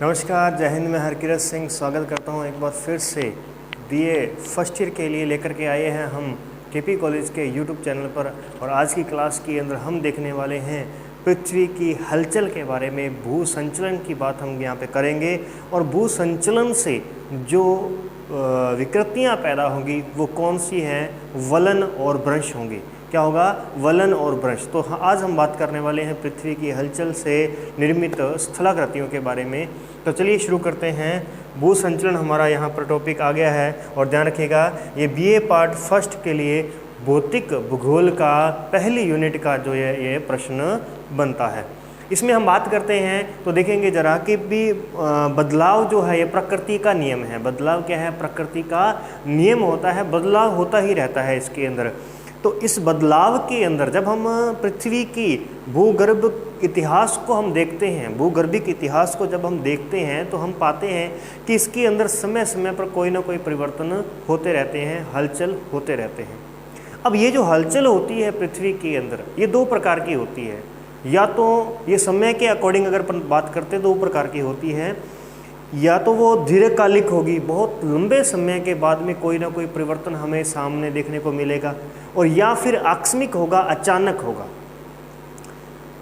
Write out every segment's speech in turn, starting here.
नमस्कार, जय हिंद। मैं हरकिरत सिंह स्वागत करता हूं एक बार फिर से बीए फर्स्ट ईयर के लिए लेकर के आए हैं हम केपी कॉलेज के यूट्यूब चैनल पर। और आज की क्लास के अंदर हम देखने वाले हैं पृथ्वी की हलचल के बारे में। भू संचलन की बात हम यहाँ पे करेंगे और भू संचलन से जो विकृतियाँ पैदा होंगी वो कौन सी हैं, वलन और भ्रंश होंगी। क्या होगा? वलन और भ्रंश। तो आज हम बात करने वाले हैं पृथ्वी की हलचल से निर्मित स्थलाकृतियों के बारे में। तो चलिए शुरू करते हैं। भू संचलन हमारा यहाँ पर टॉपिक आ गया है और ध्यान रखिएगा ये बीए पार्ट फर्स्ट के लिए भौतिक भूगोल का पहली यूनिट का जो ये प्रश्न बनता है। इसमें हम बात करते हैं तो देखेंगे जरा कि भी बदलाव जो है ये प्रकृति का नियम है। बदलाव क्या है? प्रकृति का नियम होता है, बदलाव होता ही रहता है इसके अंदर। तो इस बदलाव के अंदर जब हम पृथ्वी की भूगर्भ इतिहास को हम देखते हैं, भूगर्भिक इतिहास को जब हम देखते हैं तो हम पाते हैं कि इसके अंदर समय समय पर कोई ना कोई परिवर्तन होते रहते हैं, हलचल होते रहते हैं। अब ये जो हलचल होती है पृथ्वी के अंदर ये दो प्रकार की होती है। या तो ये समय के अकॉर्डिंग अगर बात करते हैं दो प्रकार की होती है, या तो वो दीर्घकालिक होगी, बहुत लंबे समय के बाद में कोई ना कोई परिवर्तन हमें सामने देखने को मिलेगा, और या फिर आकस्मिक होगा, अचानक होगा,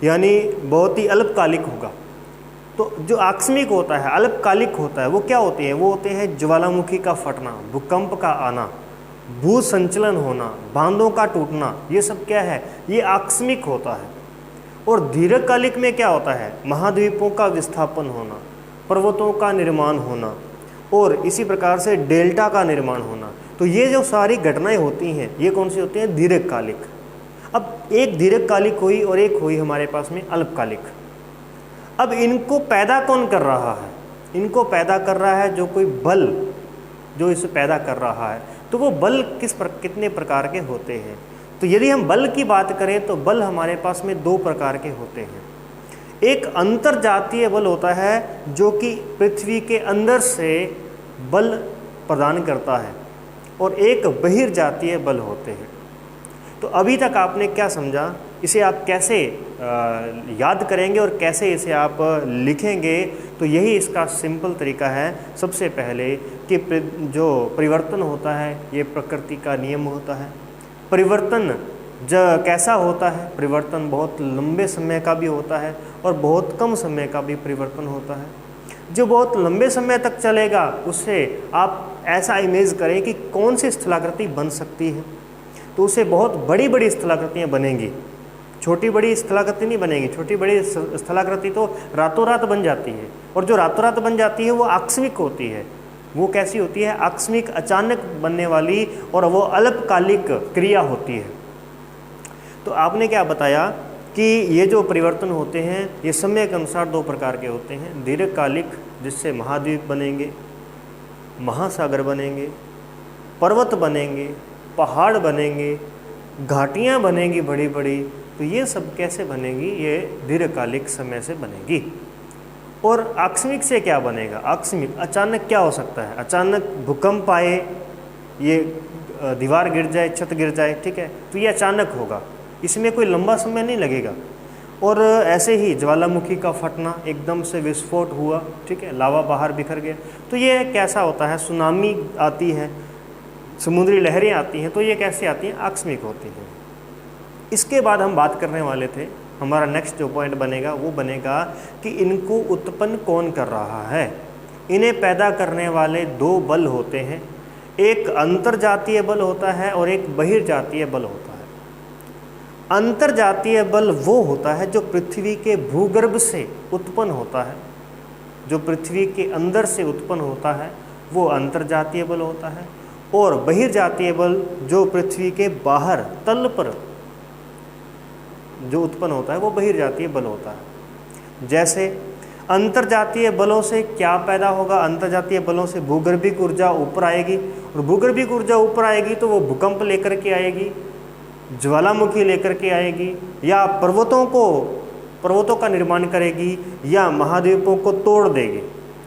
यानी बहुत ही अल्पकालिक होगा। तो जो आकस्मिक होता है, अल्पकालिक होता है, वो क्या होते हैं? वो होते हैं ज्वालामुखी का फटना, भूकंप का आना, भू संचलन होना, बांधों का टूटना। ये सब क्या है? ये आकस्मिक होता है। और दीर्घकालिक में क्या होता है? महाद्वीपों का विस्थापन होना, पर्वतों का निर्माण होना, और इसी प्रकार से डेल्टा का निर्माण होना। तो ये जो सारी घटनाएं होती हैं ये कौन सी होती हैं? दीर्घकालिक। अब एक दीर्घकालिक हुई और एक हुई हमारे पास में अल्पकालिक। अब इनको पैदा कौन कर रहा है? इनको पैदा कर रहा है जो कोई बल जो इसे पैदा कर रहा है। तो वो बल कितने प्रकार के होते हैं? तो यदि हम बल की बात करें तो बल हमारे पास में दो प्रकार के होते हैं। एक अंतर्जातीय बल होता है जो कि पृथ्वी के अंदर से बल प्रदान करता है, और एक बहिर्जातीय बल होते हैं। तो अभी तक आपने क्या समझा? इसे आप कैसे याद करेंगे और कैसे इसे आप लिखेंगे? तो यही इसका सिंपल तरीका है। सबसे पहले कि जो परिवर्तन होता है ये प्रकृति का नियम होता है। परिवर्तन कैसा होता है? परिवर्तन बहुत लंबे समय का भी होता है और बहुत कम समय का भी परिवर्तन होता है। जो बहुत लंबे समय तक चलेगा उससे आप ऐसा इमेज करें कि कौन सी स्थलाकृति बन सकती है। तो उससे बहुत बड़ी बड़ी स्थलाकृतियाँ बनेंगी, छोटी बड़ी स्थलाकृति नहीं बनेगी। छोटी बड़ी स्थलाकृति तो रातों रात बन जाती है, और जो रातों रात बन जाती है वो आकस्मिक होती है। वो कैसी होती है? आकस्मिक, अचानक बनने वाली, और वो अल्पकालिक क्रिया होती है। तो आपने क्या बताया कि ये जो परिवर्तन होते हैं ये समय के अनुसार दो प्रकार के होते हैं। दीर्घकालिक, जिससे महाद्वीप बनेंगे, महासागर बनेंगे, पर्वत बनेंगे, पहाड़ बनेंगे, घाटियाँ बनेंगी बड़ी बड़ी। तो ये सब कैसे बनेगी? ये दीर्घकालिक समय से बनेगी। और आकस्मिक से क्या बनेगा? आकस्मिक, अचानक क्या हो सकता है? अचानक भूकंप आए, ये दीवार गिर जाए, छत गिर जाए, ठीक है, तो ये अचानक होगा, इसमें कोई लंबा समय नहीं लगेगा। और ऐसे ही ज्वालामुखी का फटना, एकदम से विस्फोट हुआ, ठीक है, लावा बाहर बिखर गया, तो ये कैसा होता है? सुनामी आती है, समुद्री लहरें आती हैं, तो ये कैसे आती हैं? आकस्मिक होती हैं। इसके बाद हम बात करने वाले थे, हमारा नेक्स्ट जो पॉइंट बनेगा वो बनेगा कि इनको उत्पन्न कौन कर रहा है। इन्हें पैदा करने वाले दो बल होते हैं, एक अंतर्जातीय बल होता है और एक बहिर्जातीय बल होता है। अंतर्जातीय बल वो होता है जो पृथ्वी के भूगर्भ से उत्पन्न होता है, जो पृथ्वी के अंदर से उत्पन्न होता है वो अंतर्जातीय बल होता है। और बहिर्जातीय बल जो पृथ्वी के बाहर तल पर जो उत्पन्न होता है वो बहिर्जातीय बल होता है। जैसे अंतर्जातीय बलों से क्या पैदा होगा? अंतर्जातीय बलों से भूगर्भिक ऊर्जा ऊपर आएगी, और भूगर्भिक ऊर्जा ऊपर आएगी तो वो भूकंप लेकर के आएगी, ज्वालामुखी लेकर के आएगी, या पर्वतों का निर्माण करेगी, या महाद्वीपों को तोड़ देगी।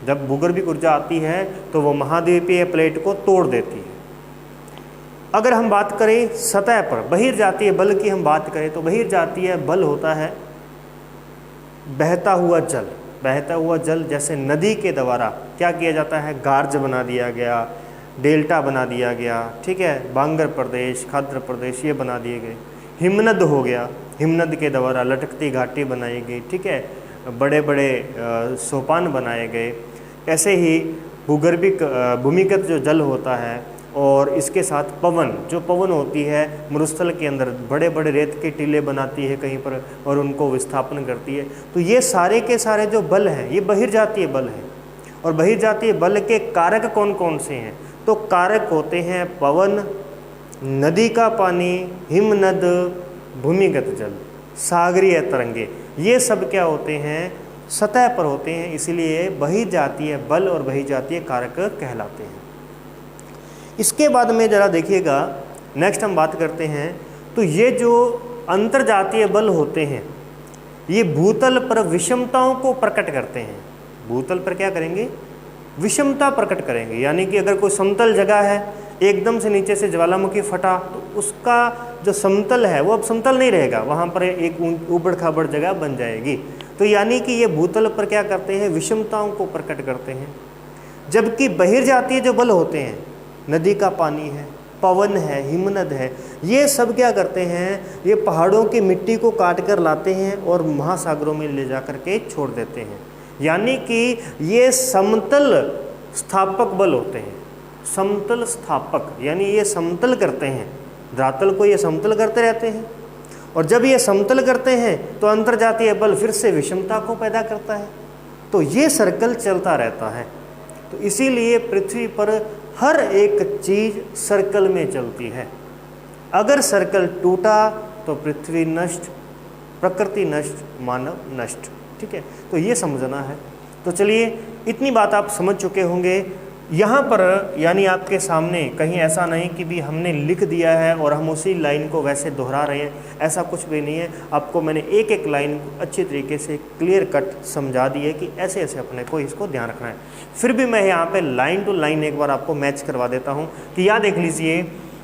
जब भूगर्भिक ऊर्जा आती है तो वो महाद्वीपीय प्लेट को तोड़ देती है। अगर हम बात करें सतह पर बहिर्जातीय बल की हम बात करें तो बहिर्जातीय बल होता है बहता हुआ जल, बहता हुआ जल जैसे नदी के द्वारा क्या किया जाता है, गार्ज बना दिया गया, डेल्टा बना दिया गया, ठीक है, बांगर प्रदेश, खाद्र प्रदेश ये बना दिए गए। हिमनद हो गया, हिमनद के द्वारा लटकती घाटी बनाई गई, ठीक है, बड़े बड़े सोपान बनाए गए। ऐसे ही भूगर्भिक भूमिगत जो जल होता है और इसके साथ पवन, जो पवन होती है मरुस्थल के अंदर बड़े बड़े रेत के टीले बनाती है कहीं पर और उनको विस्थापन करती है। तो ये सारे के सारे जो बल हैं ये बहिर्जातीय बल हैं। और बहिर्जातीय बल के कारक कौन कौन से हैं, तो कारक होते हैं पवन, नदी का पानी, हिमनद, भूमिगत जल, सागरीय तरंगे, ये सब क्या होते हैं, सतह पर होते हैं, इसीलिए बहिर्जातीय बल और बहिर्जातीय कारक कहलाते हैं। इसके बाद में ज़रा देखिएगा, नेक्स्ट हम बात करते हैं, तो ये जो अंतर्जातीय बल होते हैं ये भूतल पर विषमताओं को प्रकट करते हैं। भूतल पर क्या करेंगे, विषमता प्रकट करेंगे। यानी कि अगर कोई समतल जगह है, एकदम से नीचे से ज्वालामुखी फटा तो उसका जो समतल है वो अब समतल नहीं रहेगा, वहाँ पर एक ऊबड़ खाबड़ जगह बन जाएगी। तो यानी कि ये भूतल पर क्या करते हैं, विषमताओं को प्रकट करते हैं। जबकि बहिर्जातीय जो बल होते हैं, नदी का पानी है, पवन है, हिमनद है, ये सब क्या करते हैं, ये पहाड़ों की मिट्टी को काट कर लाते हैं और महासागरों में ले जा कर के छोड़ देते हैं। यानी कि ये समतल स्थापक बल होते हैं। समतल स्थापक यानी ये समतल करते हैं, धरातल को ये समतल करते रहते हैं। और जब ये समतल करते हैं तो अंतर्जातीय बल फिर से विषमता को पैदा करता है। तो ये सर्कल चलता रहता है। तो इसीलिए पृथ्वी पर हर एक चीज़ सर्कल में चलती है। अगर सर्कल टूटा तो पृथ्वी नष्ट, प्रकृति नष्ट, मानव नष्ट। ठीक है, तो ये समझना है। तो चलिए, इतनी बात आप समझ चुके होंगे। यहाँ पर यानी आपके सामने कहीं ऐसा नहीं कि भी हमने लिख दिया है और हम उसी लाइन को वैसे दोहरा रहे हैं, ऐसा कुछ भी नहीं है। आपको मैंने एक एक लाइन अच्छी तरीके से क्लियर कट समझा दी है कि ऐसे ऐसे अपने को इसको ध्यान रखना है। फिर भी मैं यहाँ पे लाइन टू लाइन एक बार आपको मैच करवा देता हूँ कि यहाँ देख लीजिए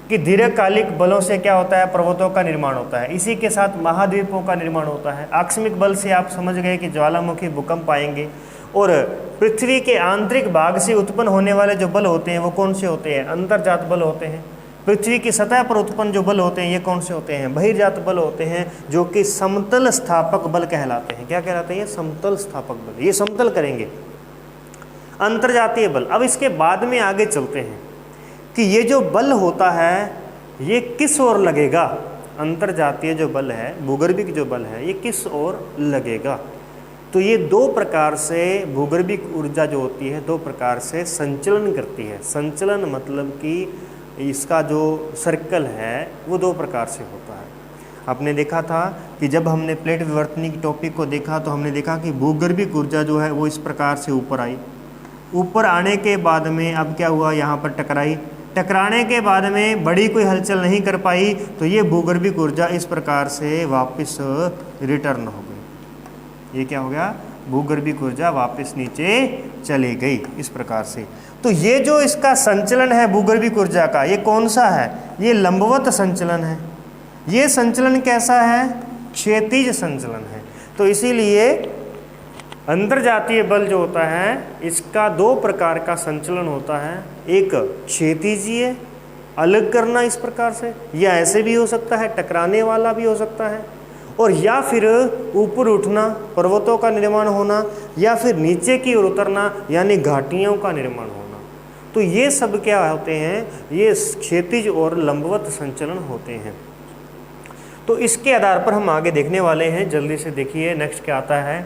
कि दीर्घकालिक बलों से क्या होता है, पर्वतों का निर्माण होता है। इसी के साथ महाद्वीपों का निर्माण होता है। आकस्मिक बल से आप समझ गए कि ज्वालामुखी भूकंप आएंगे। और पृथ्वी के आंतरिक भाग से उत्पन्न होने वाले जो बल होते हैं वो कौन से होते हैं, अंतर्जात बल होते हैं। पृथ्वी की सतह पर उत्पन्न जो बल होते हैं ये कौन से होते हैं, बहिर्जात बल होते हैं, जो कि समतल स्थापक बल कहलाते हैं। क्या कहलाते हैं, समतल स्थापक बल। ये समतल करेंगे। अंतर्जातीय बल, अब इसके बाद में आगे चलते हैं कि ये जो बल होता है ये किस ओर लगेगा। अंतर्जातीय जो बल है, भूगर्भिक जो बल है, ये किस ओर लगेगा। तो ये दो प्रकार से भूगर्भिक ऊर्जा जो होती है दो प्रकार से संचलन करती है। संचलन मतलब कि इसका जो सर्कल है वो दो प्रकार से होता है। आपने देखा था कि जब हमने प्लेट विवर्तनी की टॉपिक को देखा तो हमने देखा कि भूगर्भिक ऊर्जा जो है वो इस प्रकार से ऊपर आई। ऊपर आने के बाद में अब क्या हुआ, यहाँ पर टकराई। टकराने के बाद में बड़ी कोई हलचल नहीं कर पाई तो ये भूगर्भिक ऊर्जा इस प्रकार से वापस रिटर्न हो गई। ये क्या हो गया, भूगर्भिक ऊर्जा वापस नीचे चली गई इस प्रकार से। तो ये जो इसका संचलन है भूगर्भिक ऊर्जा का, ये कौन सा है, ये लंबवत संचलन है। ये संचलन कैसा है, क्षैतिज संचलन है। तो इसीलिए अंतर्जातीय बल जो होता है इसका दो प्रकार का संचलन होता है। एक क्षैतिजीय, अलग करना इस प्रकार से, या ऐसे भी हो सकता है, टकराने वाला भी हो सकता है, और या फिर ऊपर उठना, पर्वतों का निर्माण होना, या फिर नीचे की ओर उतरना यानी घाटियों का निर्माण होना। तो ये सब क्या होते हैं, ये क्षैतिज और लंबवत संचलन होते हैं। तो इसके आधार पर हम आगे देखने वाले हैं। जल्दी से देखिए नेक्स्ट क्या आता है।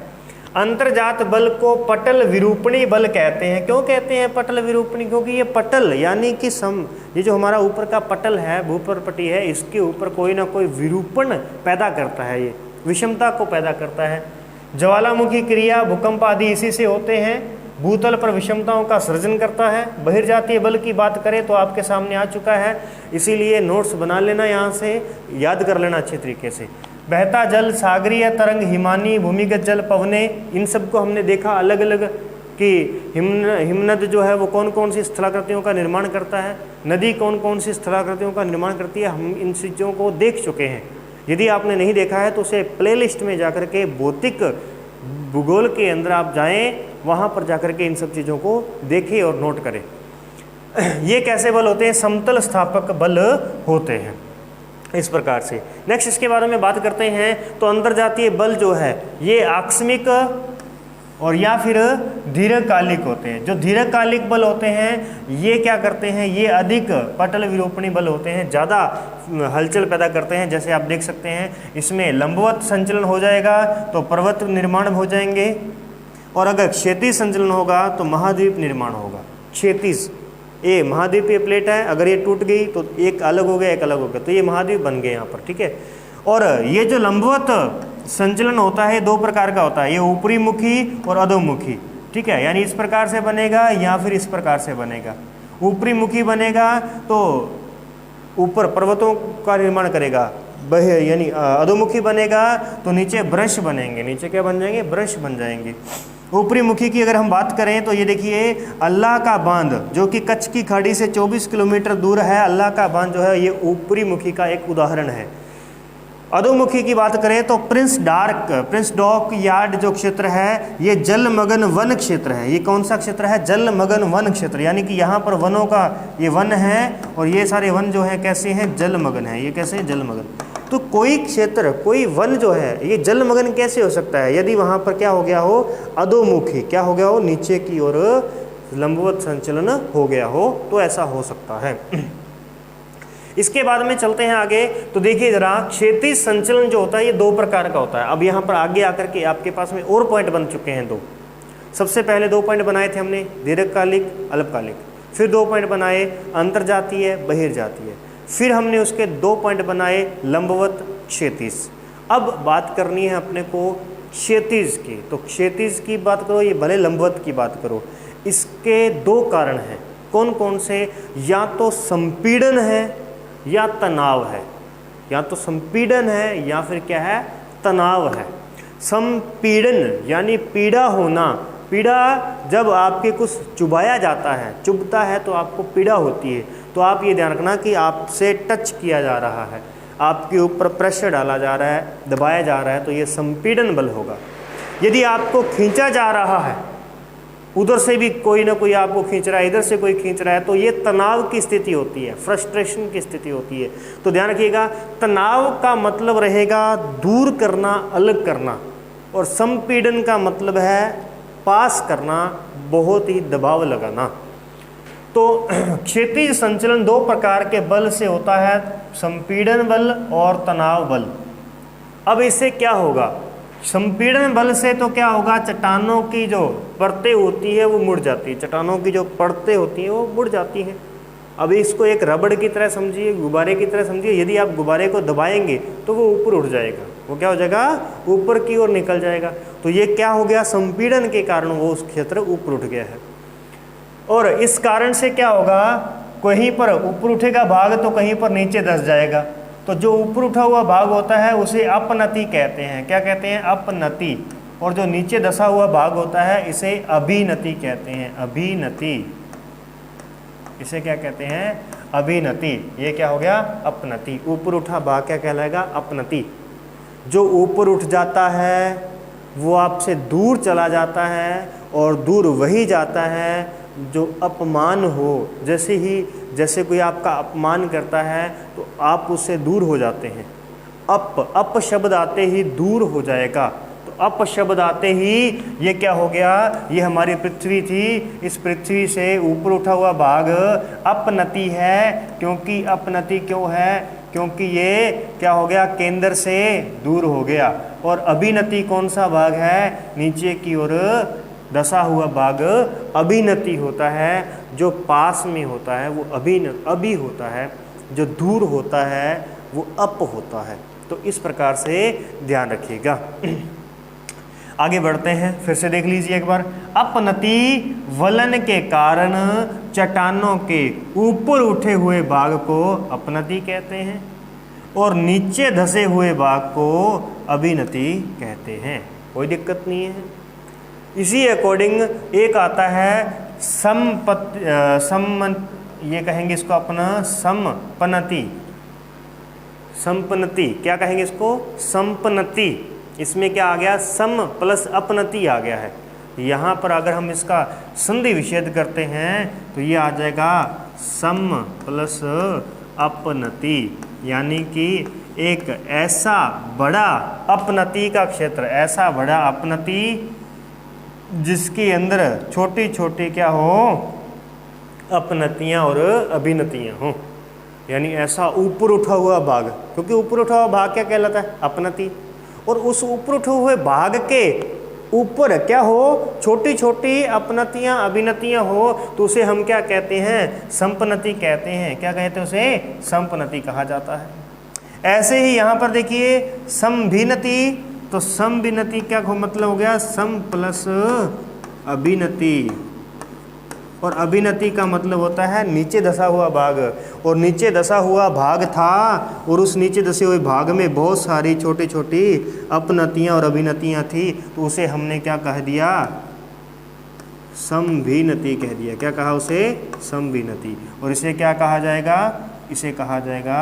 अंतर्जात बल को पटल विरूपणी बल कहते हैं। क्यों कहते हैं पटल विरूपणी, क्योंकि ये पटल यानी कि ये जो हमारा ऊपर का पटल है, भूपरपटी है, इसके ऊपर कोई ना कोई विरूपण पैदा करता है, ये विषमता को पैदा करता है। ज्वालामुखी क्रिया, भूकंप आदि इसी से होते हैं। भूतल पर विषमताओं का सृजन करता है। बहिर्जातीय बल की बात करें तो आपके सामने आ चुका है, इसीलिए नोट्स बना लेना, यहाँ से याद कर लेना अच्छे तरीके से। बहता जल, सागरीय तरंग, हिमानी, भूमिगत जल, पवने, इन सब को हमने देखा अलग अलग कि हिमनद जो है वो कौन कौन सी स्थलाकृतियों का निर्माण करता है, नदी कौन कौन सी स्थलाकृतियों का निर्माण करती है। हम इन चीज़ों को देख चुके हैं। यदि आपने नहीं देखा है तो उसे प्लेलिस्ट में जाकर के भौतिक भूगोल के अंदर आप जाएं, वहाँ पर जाकर के इन सब चीज़ों को देखें और नोट करें। ये कैसे बल होते हैं? समतल स्थापक बल होते हैं इस प्रकार से। नेक्स्ट इसके बारे में बात करते हैं। तो अंतर्जातीय बल जो है ये आकस्मिक और या फिर दीर्घकालिक होते हैं। जो दीर्घकालिक बल होते हैं ये क्या करते हैं? ये अधिक पटल विरूपणी बल होते हैं, ज़्यादा हलचल पैदा करते हैं। जैसे आप देख सकते हैं इसमें लंबवत संचलन हो जाएगा तो पर्वत निर्माण हो जाएंगे, और अगर क्षैतिज संचलन होगा तो महाद्वीप निर्माण होगा। क्षैतिज ये महाद्वीपीय प्लेट है, अगर ये टूट गई तो एक अलग हो गया, एक अलग हो गया, तो ये महाद्वीप बन गए यहाँ पर, ठीक है। और ये जो लंबवत संचलन होता है दो प्रकार का होता है, ये ऊपरी मुखी और अधोमुखी, ठीक है। यानी इस प्रकार से बनेगा या फिर इस प्रकार से बनेगा। ऊपरी मुखी बनेगा तो ऊपर पर्वतों का निर्माण करेगा, यानी अधोमुखी बनेगा तो नीचे ब्रश बनेंगे। नीचे क्या बन जाएंगे? ब्रश बन जाएंगे। ऊपरी मुखी की अगर हम बात करें तो ये देखिए अल्लाह का बांध जो कि कच्छ की खाड़ी से 24 किलोमीटर दूर है, अल्लाह का बांध जो है ये ऊपरी मुखी का एक उदाहरण है। अधोमुखी की बात करें तो प्रिंस डॉक यार्ड जो क्षेत्र है ये जलमग्न वन क्षेत्र है। ये कौन सा क्षेत्र है? जलमग्न वन क्षेत्र, यानी कि यहाँ पर वनों का ये वन है और ये सारे वन जो हैं कैसे हैं? जलमग्न है। ये कैसे हैं? जलमग्न। तो कोई क्षेत्र, कोई वन जो है ये जलमग्न कैसे हो सकता है? यदि वहाँ पर क्या हो गया हो? अधोमुखी क्या हो गया हो? नीचे की ओर लंबवत संचलन हो गया हो, तो ऐसा हो सकता है। इसके बाद में चलते हैं आगे। तो देखिए जरा, क्षैतिज संचलन जो होता है ये दो प्रकार का होता है। अब यहाँ पर आगे आकर के आपके पास में और पॉइंट बन चुके हैं दो। सबसे पहले दो पॉइंट बनाए थे हमने, दीर्घकालिक, अल्पकालिक। फिर दो पॉइंट बनाए अंतर्जातीय, बहिर्जातीय। फिर हमने उसके दो पॉइंट बनाए लंबवत, क्षैतिज। अब बात करनी है अपने को क्षैतिज की। तो क्षैतिज की बात करो, ये भले लंबवत की बात करो, इसके दो कारण हैं। कौन कौन से? या तो संपीड़न है या तनाव है। या तो संपीड़न है या फिर क्या है? तनाव है। संपीड़न यानी पीड़ा होना। पीड़ा जब आपके कुछ चुभाया जाता है, चुभता है तो आपको पीड़ा होती है। तो आप ये ध्यान रखना कि आपसे टच किया जा रहा है, आपके ऊपर प्रेशर डाला जा रहा है, दबाया जा रहा है, तो ये संपीड़न बल होगा। यदि आपको खींचा जा रहा है, उधर से भी कोई ना कोई आपको खींच रहा है, इधर से कोई खींच रहा है, तो ये तनाव की स्थिति होती है, फ्रस्ट्रेशन की स्थिति होती है। तो ध्यान रखिएगा, तनाव का मतलब रहेगा दूर करना, अलग करना, और संपीड़न का मतलब है पास करना, बहुत ही दबाव लगाना। तो क्षैतिज संचलन दो प्रकार के बल से होता है, संपीड़न बल और तनाव बल। अब इससे क्या होगा? संपीड़न बल से तो क्या होगा? चट्टानों की जो परतें होती है वो मुड़ जाती है। चट्टानों की जो परतें होती हैं वो मुड़ जाती हैं। अब इसको एक रबड़ की तरह समझिए, गुब्बारे की तरह समझिए। यदि आप गुब्बारे को दबाएंगे तो वो ऊपर उठ जाएगा, वो क्या हो जाएगा? ऊपर की ओर निकल जाएगा। तो ये क्या हो गया? संपीड़न के कारण वो उस क्षेत्र ऊपर उठ गया है। और इस कारण से क्या होगा? कहीं पर ऊपर उठेगा भाग तो कहीं पर नीचे धंस जाएगा। तो जो ऊपर उठा हुआ भाग होता है उसे अपनति कहते हैं। क्या कहते हैं? अपनति। और जो नीचे धंसा हुआ भाग होता है इसे अभिनति कहते हैं। अभिनति, इसे क्या कहते हैं? अभिनति। ये क्या हो गया? अपनति। ऊपर उठा भाग क्या कहलाएगा? अपनति। जो ऊपर उठ जाता है वो आपसे दूर चला जाता है, और दूर वही जाता है जो अपमान हो। जैसे कोई आपका अपमान करता है तो आप उससे दूर हो जाते हैं। अप शब्द आते ही दूर हो जाएगा। तो अप शब्द आते ही ये क्या हो गया? ये हमारी पृथ्वी थी, इस पृथ्वी से ऊपर उठा हुआ भाग अपनति है। क्योंकि अपनति क्यों है? क्योंकि ये क्या हो गया? केंद्र से दूर हो गया। और अभिनति कौन सा भाग है? नीचे की ओर दसा हुआ भाग अभिनति होता है। जो पास में होता है वो अभी होता है, जो दूर होता है वो अप होता है। तो इस प्रकार से ध्यान रखिएगा। आगे बढ़ते हैं, फिर से देख लीजिए एक बार। अपनति वलन के कारण चट्टानों के ऊपर उठे हुए भाग को अपनति कहते हैं, और नीचे धसे हुए भाग को अभिनति कहते हैं। कोई दिक्कत नहीं है। इसी अकॉर्डिंग एक आता है ये कहेंगे इसको अपना संपनति। संपनति क्या कहेंगे इसको? संपनति। इसमें क्या आ गया, सम प्लस अपनति आ गया है। यहाँ पर अगर हम इसका संधि विच्छेद करते हैं तो ये आ जाएगा सम प्लस अपनति, यानी कि एक ऐसा बड़ा अपनति का क्षेत्र, ऐसा बड़ा अपनति जिसके अंदर छोटी छोटी क्या हो, अपनतियाँ और अभिनतियाँ हों, यानी ऐसा ऊपर उठा हुआ भाग, क्योंकि ऊपर उठा हुआ भाग क्या कहलाता है, अपनति। और उस ऊपर उठे हुए भाग के ऊपर क्या हो, छोटी छोटी अपनतियाँ अभिनतियाँ हो, तो उसे हम क्या कहते हैं, संपनति कहते हैं। क्या कहते हैं उसे, संपनति कहा जाता है। ऐसे ही यहाँ पर देखिए समभिनति, तो समभिनति क्या मतलब हो गया, सम प्लस अभिनति, और अभिनति का मतलब होता है नीचे धसा हुआ भाग, और नीचे धसा हुआ भाग था और उस नीचे धसे हुए भाग में बहुत सारी छोटी छोटी अपनतियाँ और अभिनतियाँ थी, तो उसे हमने क्या कह दिया, समभिनति कह दिया। क्या कहा उसे, समभिनति। और इसे क्या कहा जाएगा, इसे कहा जाएगा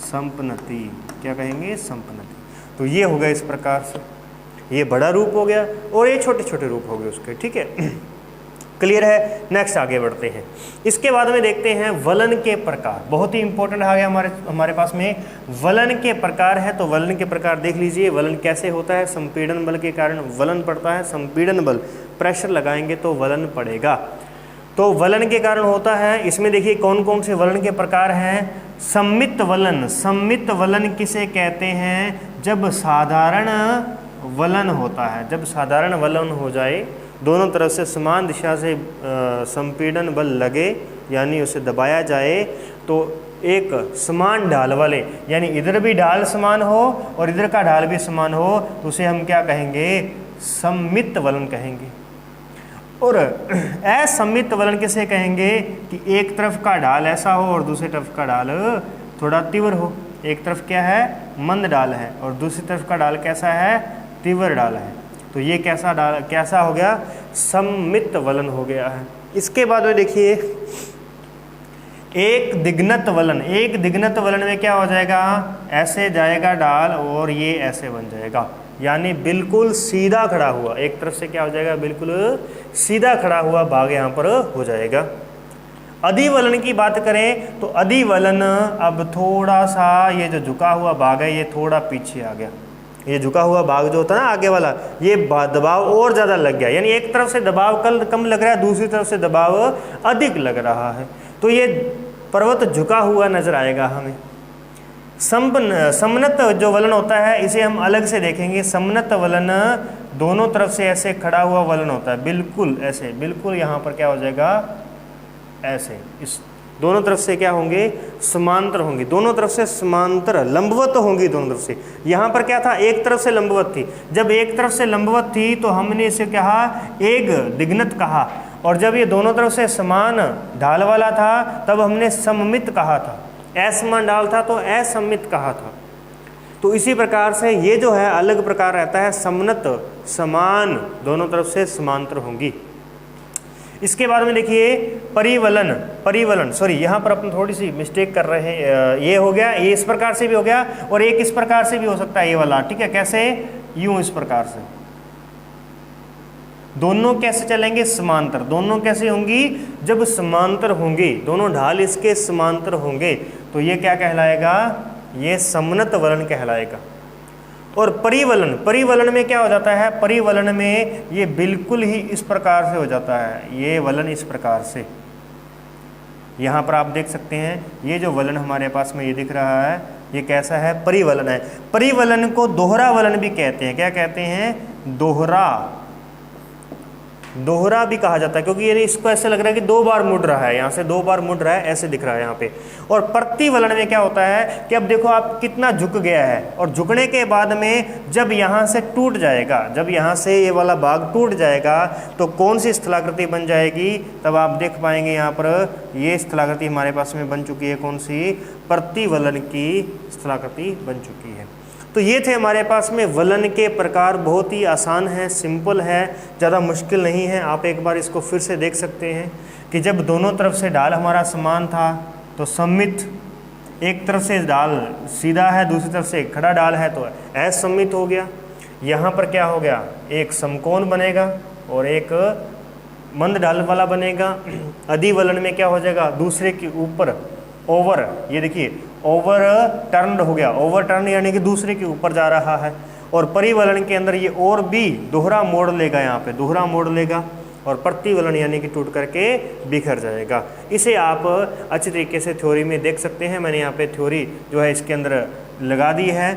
संपनति। क्या कहेंगे, संपनति। तो ये हो गया इस प्रकार से, ये बड़ा रूप हो गया और ये छोटे छोटे रूप हो गए उसके, ठीक है। क्लियर है। नेक्स्ट आगे बढ़ते हैं। इसके बाद में देखते हैं वलन के प्रकार, बहुत ही इंपॉर्टेंट आ गया हमारे पास में वलन के प्रकार है। तो वलन के प्रकार देख लीजिए, वलन कैसे होता है, संपीड़न बल के कारण वलन पड़ता है, संपीड़न बल प्रेशर लगाएंगे तो वलन पड़ेगा। तो वलन के कारण होता है, इसमें देखिए कौन कौन से वलन के प्रकार हैं। सम्मित वलन, सम्मित वलन किसे कहते हैं, जब साधारण वलन होता है, जब साधारण वलन हो जाए, दोनों तरफ से समान दिशा से संपीड़न बल लगे, यानी उसे दबाया जाए, तो एक समान ढाल वाले, यानी इधर भी ढाल समान हो और इधर का ढाल भी समान हो, तो उसे हम क्या कहेंगे, सम्मित वलन कहेंगे। और असम्मित वलन किसे कहेंगे, कि एक तरफ का ढाल ऐसा हो और दूसरी तरफ का ढाल थोड़ा तीव्र हो। एक तरफ क्या है, मंद ढाल है और दूसरी तरफ का ढाल कैसा है, तीव्र ढाल है। तो ये कैसा हो गया, सम्मित वलन हो गया है। इसके बाद में देखिए एक दिग्नत वलन, एक दिग्नत वलन में क्या हो जाएगा, ऐसे जाएगा ढाल और ये ऐसे बन जाएगा, यानी बिल्कुल सीधा खड़ा हुआ, एक तरफ से क्या हो जाएगा, बिल्कुल सीधा खड़ा हुआ भाग यहाँ पर हो जाएगा। अधिवलन की बात करें तो अधिवलन अब थोड़ा सा ये जो झुका हुआ भाग है ये थोड़ा पीछे आ गया। ये झुका हुआ भाग जो होता है ना आगे वाला, ये दबाव और ज़्यादा लग गया, यानी एक तरफ से दबाव कम लग रहा है, दूसरी तरफ से दबाव अधिक लग रहा है, तो ये पर्वत झुका हुआ नजर आएगा हमें। समनत जो वलन होता है इसे हम अलग से देखेंगे। समनत वलन दोनों तरफ से ऐसे खड़ा हुआ वलन होता है, बिल्कुल ऐसे, बिल्कुल यहाँ पर क्या हो जाएगा, ऐसे, इस दोनों तरफ से क्या होंगे, समांतर होंगे, दोनों तरफ से समांतर लंबवत होंगी दोनों तरफ से। यहाँ पर क्या था, एक तरफ से लंबवत थी, जब एक तरफ से लंबवत थी तो हमने इसे कहा एक दिग्नत कहा, और जब ये दोनों तरफ से समान ढाल वाला था तब हमने सममित कहा था, असमान ढाल था तो असम्मित कहा था। तो इसी प्रकार से ये जो है अलग प्रकार रहता है, समनत समान, दोनों तरफ से समांतर होंगी। इसके बाद में देखिए परिवलन, परिवलन सॉरी यहाँ पर अपन थोड़ी सी मिस्टेक कर रहे हैं, ये हो गया, ये इस प्रकार से भी हो गया और एक इस प्रकार से भी हो सकता है ये वाला, ठीक है, कैसे, यूं इस प्रकार से। दोनों कैसे चलेंगे, समांतर, दोनों कैसे होंगी, जब समांतर होंगी, दोनों ढाल इसके समांतर होंगे तो ये क्या कहलाएगा, ये समनत वलन कहलाएगा। और परिवलन, परिवलन में क्या हो जाता है, परिवलन में ये बिल्कुल ही इस प्रकार से हो जाता है, ये वलन इस प्रकार से। यहाँ पर आप देख सकते हैं ये जो वलन हमारे पास में ये दिख रहा है ये कैसा है, परिवलन है। परिवलन को दोहरा वलन भी कहते हैं, क्या कहते हैं, दोहरा, दोहरा भी कहा जाता है, क्योंकि ये इसको ऐसे लग रहा है कि दो बार मुड़ रहा है, यहाँ से दो बार मुड़ रहा है, ऐसे दिख रहा है यहाँ पे। और प्रतिवलन में क्या होता है कि अब देखो आप कितना झुक गया है, और झुकने के बाद में जब यहाँ से टूट जाएगा, जब यहाँ से ये वाला भाग टूट जाएगा तो कौन सी स्थलाकृति बन जाएगी, तब आप देख पाएंगे यहाँ पर ये स्थलाकृति हमारे पास में बन चुकी है, कौन सी, प्रतिवलन की स्थलाकृति बन चुकी है। तो ये थे हमारे पास में वलन के प्रकार, बहुत ही आसान है, सिंपल है, ज़्यादा मुश्किल नहीं है। आप एक बार इसको फिर से देख सकते हैं कि जब दोनों तरफ से ढाल हमारा समान था तो सम्मित, एक तरफ से ढाल सीधा है, दूसरी तरफ से खड़ा ढाल है, तो असममित हो गया। यहाँ पर क्या हो गया, एक समकोण बनेगा और एक मंद ढाल वाला बनेगा। अधिवलन में क्या हो जाएगा, दूसरे के ऊपर ओवर, ये देखिए ओवर टर्न्ड हो गया, ओवर टर्न यानी कि दूसरे के ऊपर जा रहा है। और परिवलन के अंदर ये और भी दोहरा मोड़ लेगा, यहाँ पे दोहरा मोड़ लेगा। और प्रतिवलन यानी कि टूट करके बिखर जाएगा। इसे आप अच्छी तरीके से थ्योरी में देख सकते हैं। मैंने यहाँ पे थ्योरी जो है इसके अंदर लगा दी है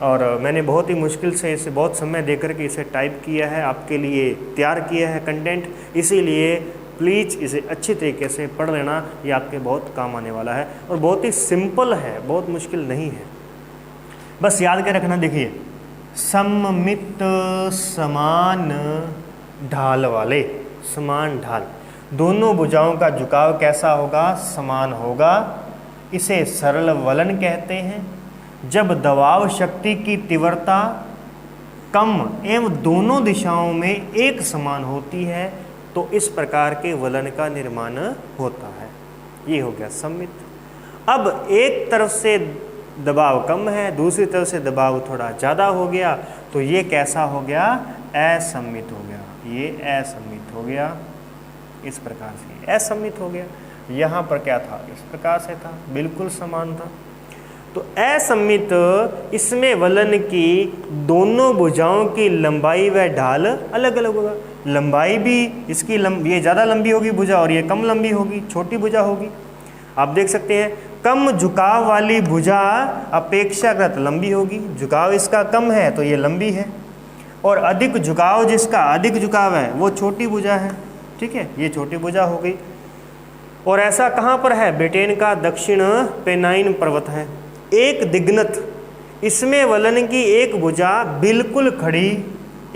और मैंने बहुत ही मुश्किल से इसे बहुत समय दे करके इसे टाइप किया है, आपके लिए तैयार किया है कंटेंट। इसीलिए प्लीज़ इसे अच्छी तरीके से पढ़ लेना, ये आपके बहुत काम आने वाला है और बहुत ही सिंपल है, बहुत मुश्किल नहीं है। बस याद कर रखना, देखिए सममित समान ढाल वाले, समान ढाल, दोनों भुजाओं का झुकाव कैसा होगा, समान होगा। इसे सरल वलन कहते हैं। जब दबाव शक्ति की तीव्रता कम एवं दोनों दिशाओं में एक समान होती है तो इस प्रकार के वलन का निर्माण होता है। ये हो गया सममित। अब एक तरफ से दबाव कम है, दूसरी तरफ से दबाव थोड़ा ज़्यादा हो गया, तो ये कैसा हो गया, असममित हो गया। ये असममित हो गया, इस प्रकार से असममित हो गया। यहाँ पर क्या था, इस प्रकार से था, बिल्कुल समान था। तो असममित, इसमें वलन की दोनों भुजाओं की लंबाई व ढाल अलग अलग होगा। लंबाई भी इसकी ये ज़्यादा लंबी होगी भुजा और ये कम लंबी होगी, छोटी भुजा होगी। आप देख सकते हैं कम झुकाव वाली भुजा अपेक्षाकृत लंबी होगी, झुकाव इसका कम है तो ये लंबी है, और अधिक झुकाव, जिसका अधिक झुकाव है वो छोटी भुजा है। ठीक है, ये छोटी भुजा हो गई। और ऐसा कहाँ पर है, ब्रिटेन का दक्षिण पेनाइन पर्वत है, एक दिग्नत, इसमें वलन की एक भुजा बिल्कुल खड़ी,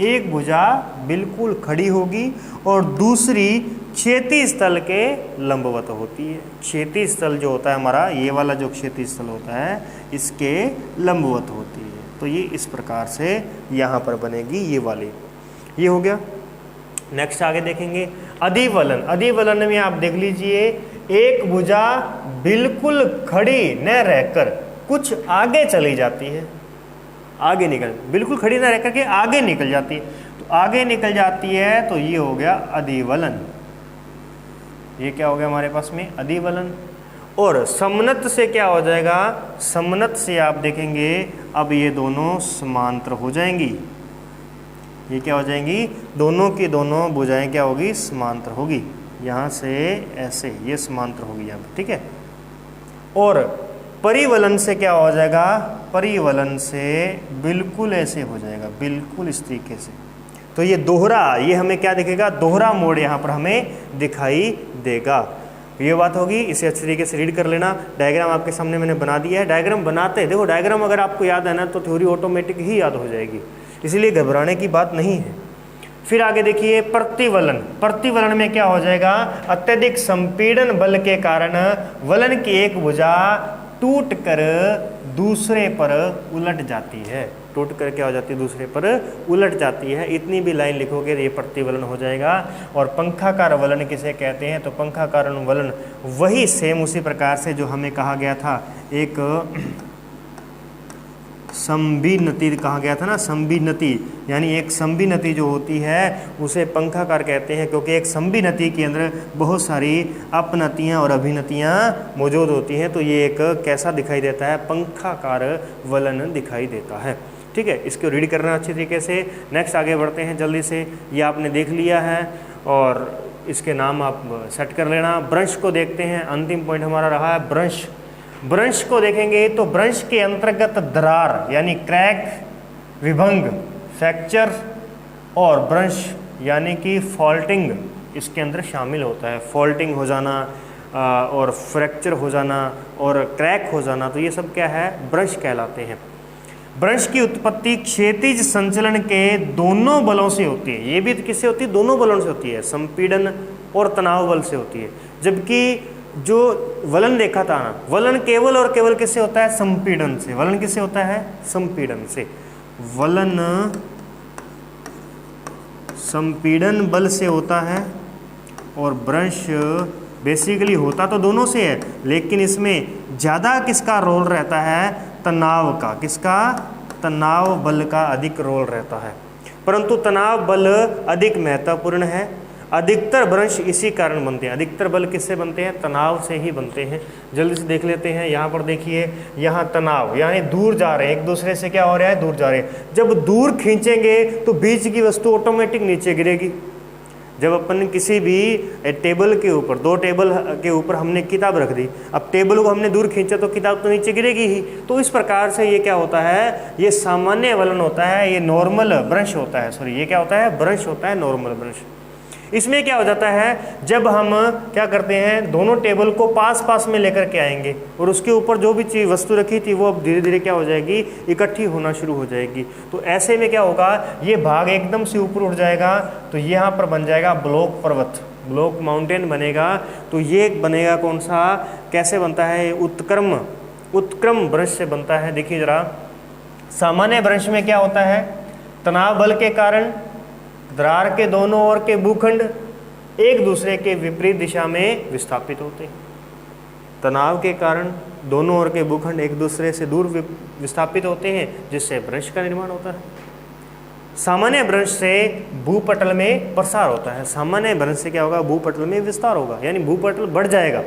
एक भुजा बिल्कुल खड़ी होगी और दूसरी क्षैतिज तल के लंबवत होती है। क्षैतिज तल जो होता है हमारा, ये वाला जो क्षैतिज तल होता है, इसके लंबवत होती है। तो ये इस प्रकार से यहाँ पर बनेगी ये वाली। ये हो गया। नेक्स्ट आगे देखेंगे अधिवलन। अधिवलन में आप देख लीजिए, एक भुजा बिल्कुल खड़ी न रहकर कुछ आगे चली जाती है, आगे निकल, बिल्कुल खड़ी न रहकर के आगे निकल जाती है। तो आगे निकल जाती है तो ये हो गया अधिवलन। ये क्या हो गया हमारे पास में, अधिवलन। और समनत से क्या हो जाएगा, समनत से आप देखेंगे अब ये दोनों समांतर हो जाएंगी। ये क्या हो जाएंगी, दोनों की दोनों भुजाएं क्या होगी, समांतर होगी। यहाँ से ऐसे ये समांतर होगी यहाँ पे, ठीक है। और परिवलन से क्या हो जाएगा, परिवलन से बिल्कुल ऐसे हो जाएगा, बिल्कुल इस तरीके से। तो ये दोहरा, ये हमें क्या दिखेगा, दोहरा मोड़ यहाँ पर हमें दिखाई देगा। ये बात होगी, इसे अच्छी तरीके से रीड कर लेना। डायग्राम आपके सामने मैंने बना दिया है। डायग्राम बनाते, देखो डायग्राम अगर आपको याद है ना तो थ्योरी ऑटोमेटिक ही याद हो जाएगी, इसलिए घबराने की बात नहीं है। फिर आगे देखिए प्रतिवलन। प्रतिवलन में क्या हो जाएगा, अत्यधिक संपीड़न बल के कारण वलन की एक भुजा टूट कर दूसरे पर उलट जाती है। टूट कर क्या हो जाती है, दूसरे पर उलट जाती है। इतनी भी लाइन लिखोगे तो ये प्रतिवलन हो जाएगा। और पंखाकार वलन किसे कहते हैं, तो पंखाकार वलन वही सेम उसी प्रकार से जो हमें कहा गया था, एक संविनति कहा गया था ना, संविनति यानी एक संविनति जो होती है उसे पंखाकार कहते हैं, क्योंकि एक संविनति के अंदर बहुत सारी अपनतियाँ और अभिनतियाँ मौजूद होती हैं। तो ये एक कैसा दिखाई देता है, पंखाकार वलन दिखाई देता है। ठीक है, इसको रीड करना अच्छी तरीके से। नेक्स्ट आगे बढ़ते हैं जल्दी से। ये आपने देख लिया है और इसके नाम आप सेट कर लेना। ब्रंश को देखते हैं, अंतिम पॉइंट हमारा रहा है ब्रंश। ब्रंश को देखेंगे तो ब्रंश के अंतर्गत दरार यानी क्रैक, विभंग, फ्रैक्चर और ब्रंश यानी कि फॉल्टिंग इसके अंदर शामिल होता है। फॉल्टिंग हो जाना और फ्रैक्चर हो जाना और क्रैक हो जाना, तो ये सब क्या है, ब्रंश कहलाते हैं। ब्रंश की उत्पत्ति क्षैतिज संचलन के दोनों बलों से होती है। ये भी किससे होती है, दोनों बलों से होती है, संपीड़न और तनाव बल से होती है। जबकि जो वलन देखा था ना, वलन केवल और केवल किससे होता है, संपीड़न से। वलन किससे होता है, संपीड़न से। वलन संपीड़न बल से होता है और ब्रंश बेसिकली होता तो दोनों से है, लेकिन इसमें ज़्यादा किसका रोल रहता है? तनाव का। किसका? तनाव बल का अधिक रोल रहता है। परंतु तनाव बल अधिक महत्वपूर्ण है। अधिकतर भ्रंश इसी कारण बनते हैं। अधिकतर बल किससे बनते हैं? तनाव से ही बनते हैं। जल्दी से देख लेते हैं। यहाँ पर देखिए, यहाँ तनाव यानी दूर जा रहे हैं एक दूसरे से, क्या हो रहा है? दूर जा रहे हैं। जब दूर खींचेंगे तो बीच की वस्तु ऑटोमेटिक नीचे गिरेगी। जब अपन किसी भी टेबल के ऊपर, दो टेबल के ऊपर हमने किताब रख दी, अब टेबल को हमने दूर खींचा तो किताब तो नीचे गिरेगी ही। तो इस प्रकार से ये क्या होता है? ये सामान्य वलन होता है, ये नॉर्मल भ्रंश होता है। सॉरी, ये क्या होता है? भ्रंश होता है, नॉर्मल भ्रंश। इसमें क्या हो जाता है? जब हम क्या करते हैं, दोनों टेबल को पास पास में लेकर के आएंगे और उसके ऊपर जो भी चीज़ वस्तु रखी थी वो अब धीरे धीरे क्या हो जाएगी? इकट्ठी होना शुरू हो जाएगी। तो ऐसे में क्या होगा? ये भाग एकदम से ऊपर उठ जाएगा, तो यहाँ पर बन जाएगा ब्लॉक पर्वत, ब्लॉक माउंटेन बनेगा। तो ये बनेगा कौन सा? कैसे बनता है? उत्क्रम, उत्क्रम भ्रंश से बनता है। देखिए जरा, सामान्य भ्रंश में क्या होता है? तनाव बल के कारण दरार के दोनों ओर के भूखंड एक दूसरे के विपरीत दिशा में विस्थापित होते हैं। तनाव के कारण दोनों ओर के भूखंड एक दूसरे से दूर विस्थापित होते हैं, जिससे भ्रंश का निर्माण होता है। सामान्य भ्रंश से भूपटल में प्रसार होता है। सामान्य भ्रंश से क्या होगा? भूपटल में विस्तार होगा, यानी भूपटल बढ़ जाएगा,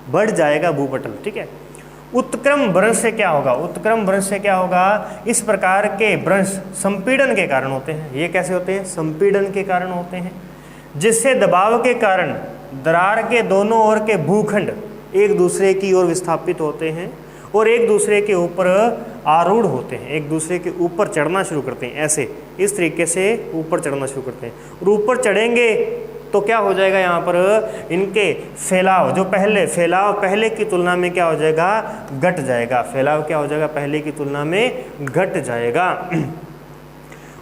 बढ़ जाएगा भूपटल। ठीक है। उत्क्रम भ्रंश से क्या होगा? उत्क्रम भ्रंश से क्या होगा? इस प्रकार के भ्रंश संपीड़न के कारण होते हैं। ये कैसे होते हैं? संपीड़न के कारण होते हैं, जिससे दबाव के कारण दरार के दोनों ओर के भूखंड एक दूसरे की ओर विस्थापित होते हैं और एक दूसरे के ऊपर आरूढ़ होते हैं, एक दूसरे के ऊपर चढ़ना शुरू करते हैं। ऐसे इस तरीके से ऊपर चढ़ना शुरू करते हैं, और ऊपर चढ़ेंगे तो क्या हो जाएगा? यहाँ पर इनके फैलाव, जो फैलाव पहले की तुलना में क्या हो जाएगा? घट जाएगा। फैलाव क्या हो जाएगा? पहले की तुलना में घट जाएगा।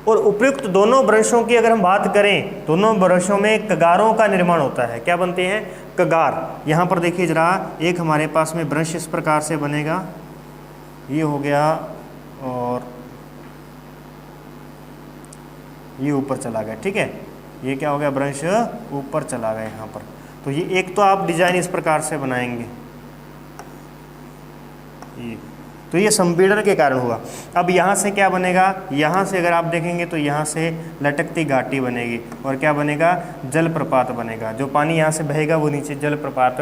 और उपयुक्त दोनों भ्रंशों की अगर हम बात करें, दोनों भ्रंशों में कगारों का निर्माण होता है। क्या बनते हैं? कगार। यहाँ पर देखिए जरा, एक हमारे पास में भ्रंश इस प्रकार से बनेगा, ये हो गया और ये ऊपर चला गया। ठीक है, ये क्या हो गया? भ्रंश ऊपर चला गया यहाँ पर। तो ये एक तो आप डिजाइन इस प्रकार से बनाएंगे, तो ये संपीड़न के कारण हुआ। अब यहाँ से क्या बनेगा? यहाँ से अगर आप देखेंगे तो यहाँ से लटकती घाटी बनेगी और क्या बनेगा? जलप्रपात बनेगा। जो पानी यहाँ से बहेगा वो नीचे जलप्रपात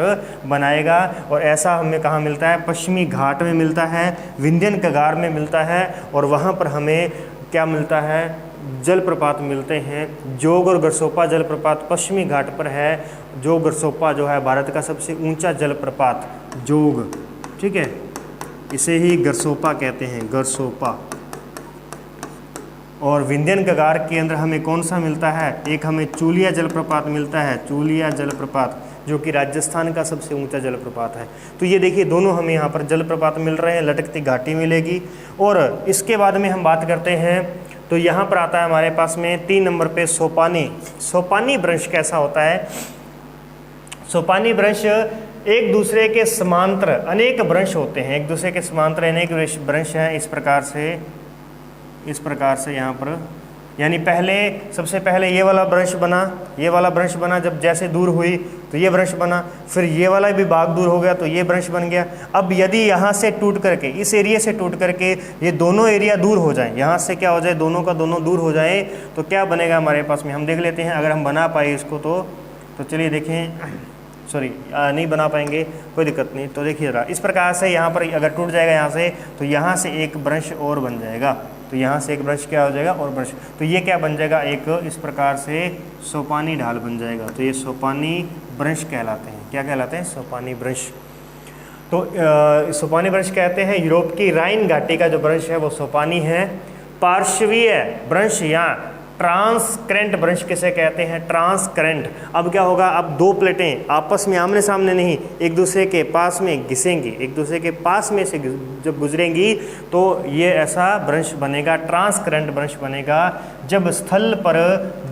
बनाएगा। और ऐसा हमें कहाँ मिलता है? पश्चिमी घाट में मिलता है, विंध्यन कगार में मिलता है, और वहाँ पर हमें क्या मिलता है? जलप्रपात मिलते हैं। जोग और गरसोपा जलप्रपात पश्चिमी घाट पर है। जोग गरसोपा जो है भारत का सबसे ऊंचा जलप्रपात, जोग। ठीक है, इसे ही गरसोपा कहते हैं, गरसोपा। और विंध्यन कगार के अंदर हमें कौन सा मिलता है? एक हमें चूलिया जलप्रपात मिलता है, चूलिया जलप्रपात, जो कि राजस्थान का सबसे ऊंचा जलप्रपात है। तो ये देखिए, दोनों हमें यहाँ पर जलप्रपात मिल रहे हैं, लटकती घाटी मिलेगी। और इसके बाद में हम बात करते हैं तो यहाँ पर आता है हमारे पास में 3 नंबर पे सोपानी। सोपानी भ्रंश कैसा होता है? सोपानी भ्रंश एक दूसरे के समांतर अनेक भ्रंश होते हैं, एक दूसरे के समांतर अनेक भ्रंश हैं। इस प्रकार से यहाँ पर, यानी सबसे पहले ये वाला भ्रंश बना, ये वाला भ्रंश बना, जब जैसे दूर हुई तो ये भ्रंश बना, फिर ये वाला भी भाग दूर हो गया तो ये भ्रंश बन गया। अब यदि यहाँ से टूट करके, इस एरिया से टूट करके ये दोनों एरिया दूर हो जाए, यहाँ से क्या हो जाए? दोनों का दोनों दूर हो जाए, तो क्या बनेगा हमारे पास में? हम देख लेते हैं, अगर हम बना पाए इसको तो चलिए देखें। सॉरी, नहीं बना पाएंगे, कोई दिक्कत नहीं। तो देखिए जरा, इस प्रकार से यहाँ पर अगर टूट जाएगा यहाँ से, तो यहाँ से एक भ्रंश और बन जाएगा। तो यहाँ से एक भ्रंश क्या हो जाएगा? और भ्रंश। तो ये क्या बन जाएगा? एक इस प्रकार से सोपानी ढाल बन जाएगा। तो ये सोपानी भ्रंश कहलाते हैं। क्या कहलाते हैं? सोपानी भ्रंश। तो सोपानी भ्रंश कहते हैं। यूरोप की राइन घाटी का जो भ्रंश है वो सोपानी है। पार्श्वीय भ्रंश या ट्रांसकरेंट भ्रंश किसे कहते हैं? ट्रांसकरेंट। अब क्या होगा? अब दो प्लेटें आपस में आमने सामने नहीं, एक दूसरे के पास में घिसेंगी, एक दूसरे के पास में से जब गुजरेंगी तो ये ऐसा भ्रंश बनेगा, ट्रांसकरेंट भ्रंश बनेगा। जब स्थल पर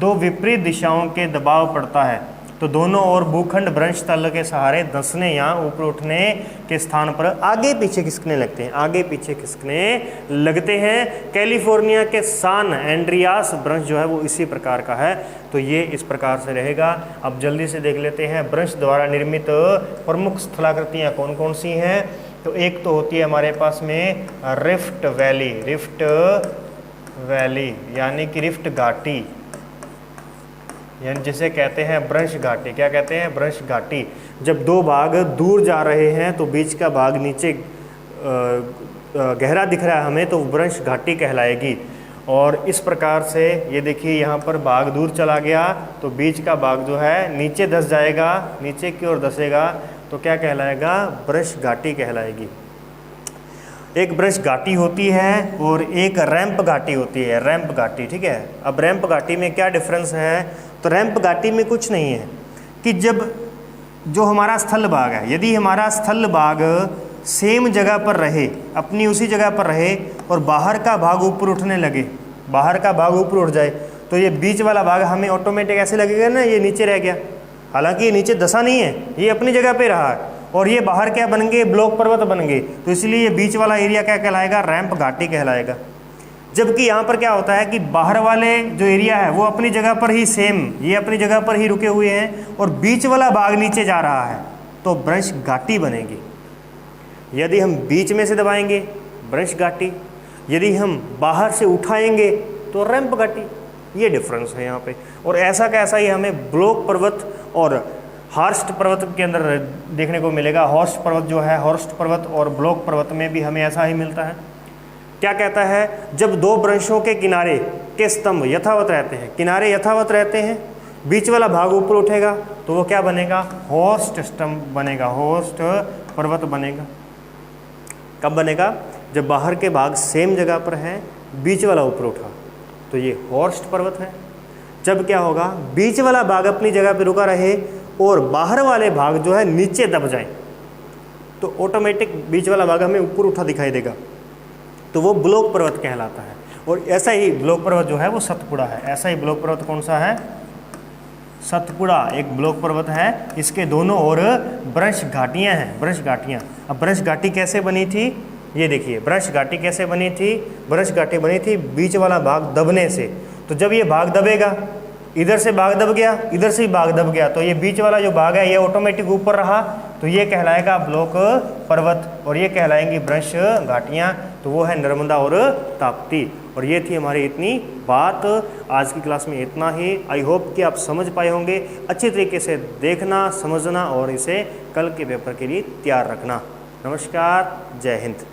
दो विपरीत दिशाओं के दबाव पड़ता है, तो तो दोनों ओर भूखंड भ्रंश तल के सहारे धंसने या ऊपर उठने के स्थान पर आगे पीछे खिसकने लगते हैं, आगे पीछे खिसकने लगते हैं। कैलिफोर्निया के सान एंड्रियास भ्रंश जो है वो इसी प्रकार का है, तो ये इस प्रकार से रहेगा। अब जल्दी से देख लेते हैं भ्रंश द्वारा निर्मित प्रमुख स्थलाकृतियाँ कौन कौन सी हैं। तो एक तो होती है हमारे पास में रिफ्ट वैली, रिफ्ट वैली यानी कि रिफ्ट घाटी, यानी जिसे कहते हैं भ्रंश घाटी। क्या कहते हैं? भ्रंश घाटी। जब दो भाग दूर जा रहे हैं तो बीच का भाग नीचे गहरा दिख रहा है हमें, तो भ्रंश घाटी कहलाएगी। और इस प्रकार से ये देखिए यहाँ पर भाग दूर चला गया तो बीच का भाग जो है नीचे धंस जाएगा, नीचे की ओर धंसेगा, तो क्या कहलाएगा? भ्रंश घाटी कहलाएगी। एक भ्रंश घाटी होती है और एक रैंप घाटी होती है, रैंप घाटी। ठीक है, अब रैंप घाटी में क्या डिफरेंस है? तो रैंप घाटी में कुछ नहीं है कि जब जो हमारा स्थल भाग है, यदि हमारा स्थल भाग सेम जगह पर रहे, अपनी उसी जगह पर रहे और बाहर का भाग ऊपर उठने लगे, बाहर का भाग ऊपर उठ जाए, तो ये बीच वाला भाग हमें ऑटोमेटिक ऐसे लगेगा ना, ये नीचे रह गया। हालांकि ये नीचे दशा नहीं है, ये अपनी जगह पे रहा है और ये बाहर क्या बन गए? ब्लॉक पर्वत बन गए। तो इसलिए ये बीच वाला एरिया क्या कहलाएगा? रैंप घाटी कहलाएगा। जबकि यहाँ पर क्या होता है कि बाहर वाले जो एरिया है वो अपनी जगह पर ही सेम, ये अपनी जगह पर ही रुके हुए हैं और बीच वाला भाग नीचे जा रहा है, तो भ्रंश घाटी बनेगी। यदि हम बीच में से दबाएंगे भ्रंश घाटी, यदि हम बाहर से उठाएंगे तो रैंप घाटी। ये डिफरेंस है यहाँ पे। और ऐसा का ऐसा ही हमें ब्लॉक पर्वत और हॉर्स्ट पर्वत के अंदर देखने को मिलेगा। हॉर्स्ट पर्वत जो है, हॉर्स्ट पर्वत और ब्लॉक पर्वत में भी हमें ऐसा ही मिलता है। क्या कहता है? जब दो भ्रंशों के किनारे के स्तंभ यथावत रहते हैं, किनारे यथावत रहते हैं, बीच वाला भाग ऊपर उठेगा तो वो क्या बनेगा? हॉर्स्ट स्तंभ बनेगा, हॉर्स्ट पर्वत बनेगा। कब बनेगा? जब बाहर के भाग सेम जगह पर है, बीच वाला ऊपर उठा, तो ये हॉर्स्ट पर्वत है। जब क्या होगा? बीच वाला भाग अपनी जगह पर रुका रहे और बाहर वाले भाग जो है नीचे दब जाए, तो ऑटोमेटिक बीच वाला भाग हमें ऊपर उठा दिखाई देगा, तो वो ब्लॉक पर्वत कहलाता है। और ऐसा ही ब्लॉक पर्वत जो है वो सतपुड़ा है। ऐसा ही ब्लॉक पर्वत कौन सा है? सतपुड़ा एक ब्लॉक पर्वत है। इसके दोनों ओर भ्रंश घाटियाँ हैं, भ्रंश घाटियाँ। अब भ्रंश घाटी कैसे बनी थी? ये देखिए, भ्रंश घाटी कैसे बनी थी? भ्रंश घाटी बनी थी बीच वाला भाग दबने से। तो जब ये भाग दबेगा, इधर से भाग दब गया, इधर से भी भाग दब गया, तो ये बीच वाला जो भाग है ये ऑटोमेटिक ऊपर रहा, तो ये कहलाएगा ब्लॉक पर्वत और ये कहलाएंगी भ्रंश घाटियाँ। तो वो है नर्मदा और ताप्ती। और ये थी हमारी इतनी बात। आज की क्लास में इतना ही। आई होप कि आप समझ पाए होंगे। अच्छी तरीके से देखना, समझना और इसे कल के पेपर के लिए तैयार रखना। नमस्कार, जय हिंद।